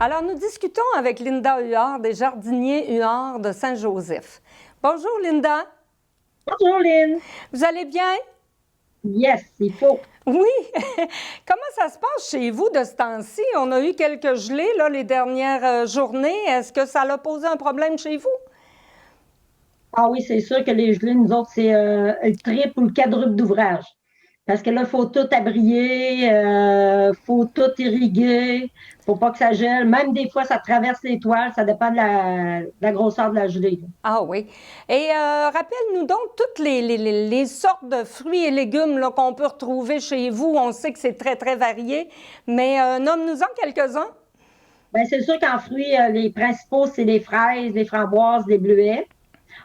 Alors, nous discutons avec Linda Huard, des jardiniers Huard de Saint-Joseph. Bonjour, Linda. Bonjour Lynn. Vous allez bien? Yes, il faut. Oui. Comment ça se passe chez vous de ce temps-ci? On a eu quelques gelées là, les dernières journées. Est-ce que ça a posé un problème chez vous? Ah oui, c'est sûr que les gelées, nous autres, c'est le triple ou le quadruple d'ouvrage. Parce que là, il faut tout abrier, faut tout irriguer, faut pas que ça gèle. Même des fois, ça traverse les toiles, ça dépend de la grosseur de la gelée. Ah oui. Et rappelle-nous donc toutes les sortes de fruits et légumes là, qu'on peut retrouver chez vous. On sait que c'est très, très varié, mais nomme-nous-en quelques-uns. Ben, c'est sûr qu'en fruits, les principaux, c'est les fraises, les framboises, les bleuets.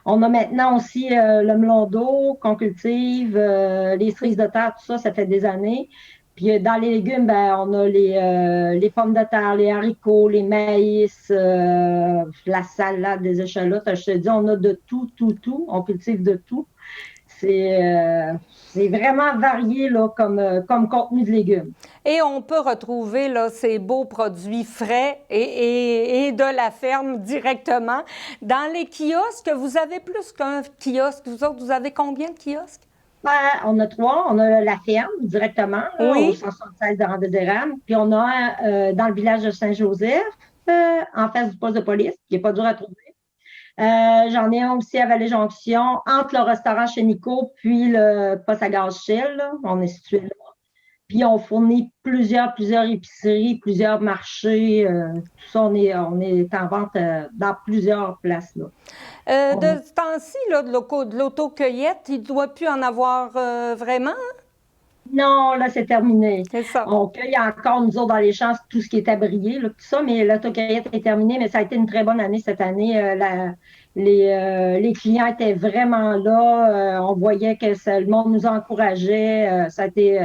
On a maintenant aussi le melon d'eau qu'on cultive, les cerises de terre, tout ça, ça fait des années. Puis dans les légumes, ben, on a les pommes de terre, les haricots, les maïs, la salade, les échalotes. Je te dis, on a de tout, tout, tout. On cultive de tout. C'est c'est vraiment varié là, comme contenu de légumes. Et on peut retrouver là, ces beaux produits frais et de la ferme directement dans les kiosques. Vous avez plus qu'un kiosque. Vous autres, vous avez combien de kiosques? Ben, on a trois. On a la ferme directement là, au Oui. 176 de Randézéram. Puis on a dans le village de Saint-Joseph, en face du poste de police, qui n'est pas dur à trouver. J'en ai un aussi à Vallée-Jonction, entre le restaurant chez Nico puis le poste à gaz Shell. Là. On est situé là. Puis on fournit plusieurs épiceries, plusieurs marchés. Tout ça, on est en vente dans plusieurs places. Là. De ce temps-ci, là, de l'autocueillette, il ne doit plus en avoir vraiment, hein? Non, là, c'est terminé. C'est ça. On cueille encore, nous autres, dans les champs, tout ce qui est abrié, là, tout ça, mais l'autocueillette est terminée, mais ça a été une très bonne année cette année. Les clients étaient vraiment là. On voyait que le monde nous encourageait. Ça a été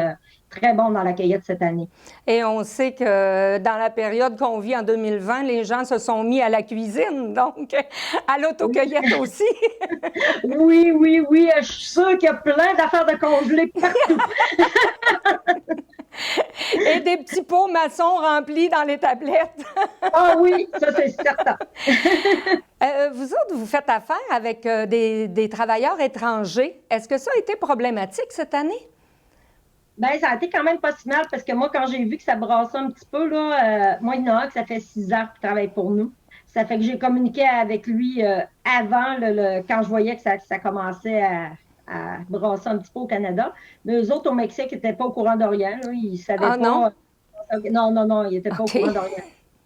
très bon dans la cueillette cette année. Et on sait que dans la période qu'on vit en 2020, les gens se sont mis à la cuisine, donc à l'autocueillette aussi. Oui, oui, oui. Je suis sûre qu'il y a plein d'affaires de congelés partout. Et des petits pots maçons remplis dans les tablettes. Ah oui, ça c'est certain. Vous autres, vous faites affaire avec des travailleurs étrangers. Est-ce que ça a été problématique cette année? Ben, ça a été quand même pas si mal parce que moi, quand j'ai vu que ça brassait un petit peu, là, moi, il y en a un que ça fait 6 ans qu'il travaille pour nous. Ça fait que j'ai communiqué avec lui avant, quand je voyais que ça commençait à brasser un petit peu au Canada. Mais eux autres, au Mexique, ils n'étaient pas au courant de rien. Là. Ils ne savaient Ah non? pas. Non, non, non, ils n'étaient pas au OK. courant de rien.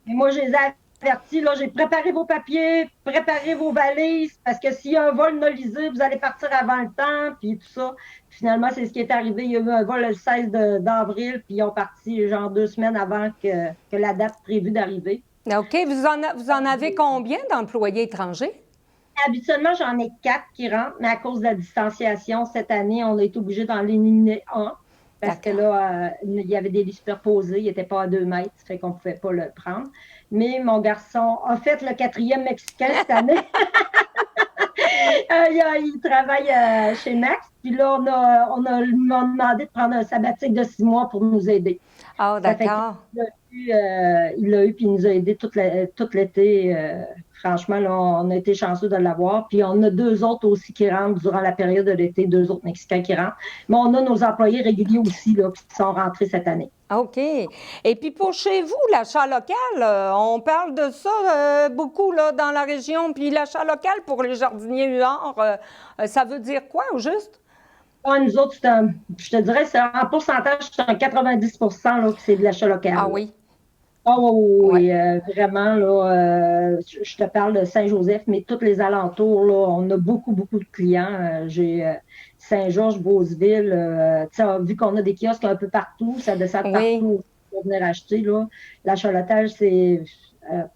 Mais moi, je les ai avertis, là, j'ai préparé vos papiers, préparé vos valises, parce que s'il y a un vol nolisé, vous allez partir avant le temps, puis tout ça. Finalement, c'est ce qui est arrivé. Il y a eu un vol le 16 d'avril, puis ils ont parti genre 2 semaines avant que la date prévue d'arriver. OK. Vous en avez combien d'employés étrangers? Habituellement, j'en ai 4 qui rentrent, mais à cause de la distanciation, cette année, on a été obligé d'en éliminer un. Parce que D'accord. là, il y avait des lits superposés, il n'était pas à 2 mètres, ça fait qu'on ne pouvait pas le prendre. Mais mon garçon a fait le quatrième Mexicain cette année. Il travaille chez Max. Puis là, on a demandé de prendre un sabbatique de 6 mois pour nous aider. Ah, Ça fait qu'il d'accord. l'a eu, puis il nous a aidés tout l'été. Franchement, là, on a été chanceux de l'avoir. Puis on a 2 autres aussi qui rentrent durant la période de l'été, 2 autres Mexicains qui rentrent. Mais on a nos employés réguliers aussi là, qui sont rentrés cette année. OK. Et puis pour chez vous, l'achat local, on parle de ça beaucoup là, dans la région. Puis l'achat local pour les jardiniers Huard, ça veut dire quoi au juste? Nous autres, je te dirais, c'est en pourcentage, c'est un 90 là, que c'est de l'achat Ah local. Là. oui. Ah oui, oui, Ouais. oui, vraiment, là, je te parle de Saint-Joseph, mais tous les alentours, là, on a beaucoup, beaucoup de clients. J'ai Saint-Georges, Beauceville, tu sais, vu qu'on a des kiosques un peu partout, ça descend de Oui. partout pour venir acheter, là. L'achalatage, c'est...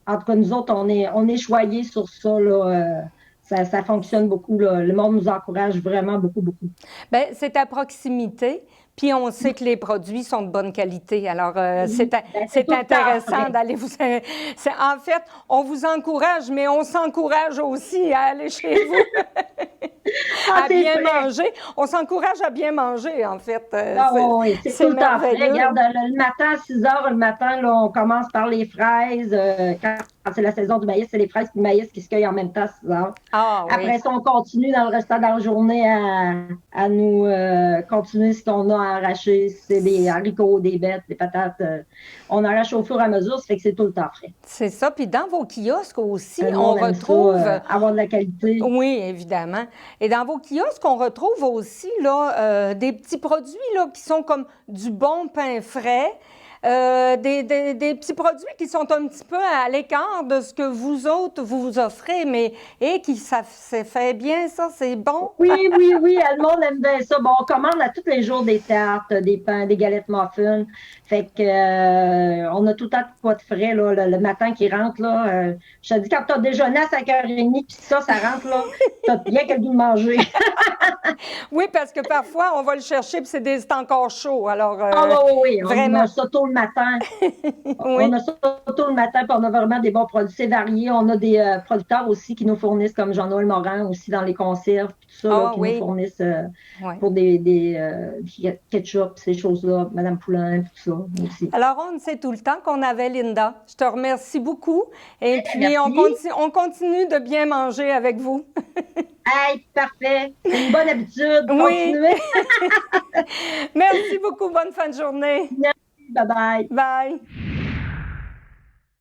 en tout cas, nous autres, on est choyés sur ça, là. Ça fonctionne beaucoup, là. Le monde nous encourage vraiment beaucoup, beaucoup. Bien, c'est à proximité. Puis on sait que les produits sont de bonne qualité. Alors, Oui, ben, c'est c'est tout le temps intéressant frais. d'aller vous... En fait, on vous encourage, mais on s'encourage aussi à aller chez vous. Ah, à c'est bien vrai. manger. On s'encourage à bien manger, en fait. Ah oui, c'est C'est tout le temps frais. merveilleux. Regarde, le matin, à 6 heures, le matin, là, on commence par les fraises. Quand c'est la saison du maïs, c'est les fraises et le maïs qui se cueillent en même temps à 6 heures. Ah oui. Après ça, on continue dans le restant de la journée à nous continuer ce qu'on a à arracher. Si c'est des haricots, des bêtes, des patates. On arrache au fur et à mesure, ça fait que c'est tout le temps frais. C'est ça. Puis dans vos kiosques aussi, Le on monde aime ça, retrouve, avoir de la qualité. oui, évidemment. Et dans vos kiosques, on retrouve aussi là, des petits produits là, qui sont comme du bon pain frais, des petits produits qui sont un petit peu à l'écart de ce que vous autres vous offrez, mais et qui ça c'est fait bien, ça, c'est bon. Oui, oui, oui, le monde aime bien ça. Bon, on commande à tous les jours des tartes, des pains, des galettes muffins. Fait que on a tout le temps de quoi de frais là, le matin qui rentre là. Je te dis, quand tu as déjeuné à 5h30, puis ça rentre là, tu as bien qu'à de manger. Oui, parce que parfois, on va le chercher puis c'est encore chaud. Alors, Ah oui, oui, oui, on vraiment, a ça tôt le matin. On oui. a ça tôt le matin, puis on a vraiment des bons produits. C'est varié. On a des producteurs aussi qui nous fournissent, comme Jean-Noël Morin, aussi dans les conserves, puis tout ça, là, Ah qui nous oui, fournissent oui. pour des ketchup, ces choses-là, Madame Poulain, tout ça aussi. Alors, on sait tout le temps qu'on avait Linda. Je te remercie beaucoup. Et puis, Merci. on continue de bien manger avec vous. Hey, parfait. C'est une bonne habitude. Oui. Continuez. Merci beaucoup. Bonne fin de journée. Merci. Bye bye. Bye.